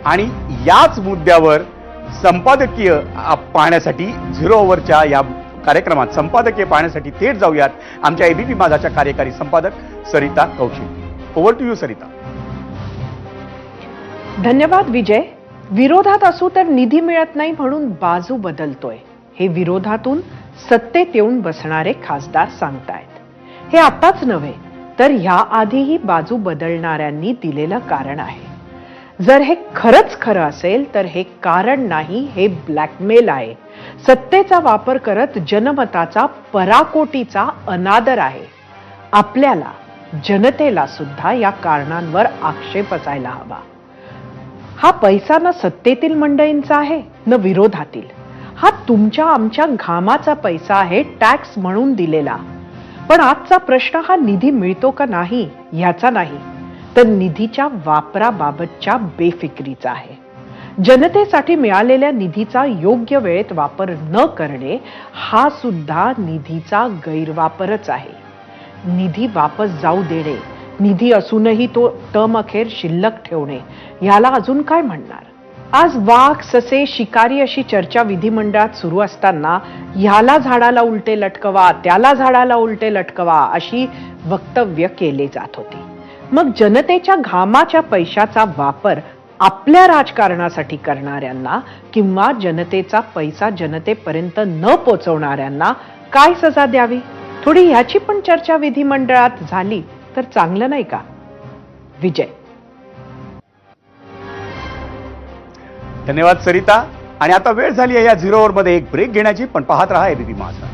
आणि याच मुद्द्यावर संपादकीय पाहण्यासाठी झिरो ओव्हरच्या या कार्यक्रमात संपादकीय पाहण्यासाठी थेट जाऊयात आमच्या एबीपी माझाच्या कार्यकारी संपादक Sarita Kaushik. Over to you Sarita. धन्यवाद विजय. विरोधात असू तर निधी मिळत नाही म्हणून बाजू बदलतोय हे विरोधातून सत्तेत येऊन बसणारे खासदार सांगतायत. हे आताच नव्हे तर ह्या आधीही बाजू बदलणाऱ्यांनी दिलेलं कारण आहे. जर हे खरंच खरं असेल तर हे कारण नाही, हे ब्लॅकमेल आहे. सत्तेचा वापर करत जनमताचा पराकोटीचा अनादर आहे. आपल्याला जनतेला सुद्धा या कारणांवर आक्षेप असायला हवा. हा पैसा न सत्तेतील मंडळींचा आहे न विरोधातील. हा तुमच्या आमच्या घामाचा पैसा आहे, टॅक्स म्हणून दिलेला. पण आजचा प्रश्न हा निधी मिळतो का नाही ह्याचा नाही, तर निधीच्या वापराबाबतच्या बेफिक्रीचा आहे. जनतेसाठी मिळालेल्या निधीचा योग्य वेळेत वापर न करणे हा सुद्धा निधीचा गैरवापरच आहे. निधी वापस जाऊ देणे, निधी असूनही तो टर्म अखेर शिल्लक ठेवणे, ह्याला अजून काय म्हणणार? आज वाघ, ससे, शिकारी अशी चर्चा विधिमंडळात सुरू असताना ह्याला झाडाला उलटे लटकवा, त्याला झाडाला उलटे लटकवा अशी वक्तव्य केले जात होती. मग जनतेच्या घामाच्या पैशाचा वापर आपल्या राजकारणासाठी करणाऱ्यांना किंवा जनतेचा पैसा जनतेपर्यंत न पोहोचवणाऱ्यांना काय सजा द्यावी, थोडी ह्याची पण चर्चा विधिमंडळात झाली तर चांगलं नाही का? विजय. धन्यवाद सरिता. आणि आता वेळ झाली आहे या झिरो ओव्हरमध्ये एक ब्रेक घेण्याची, पण पाहत रहा एबीपी माझा.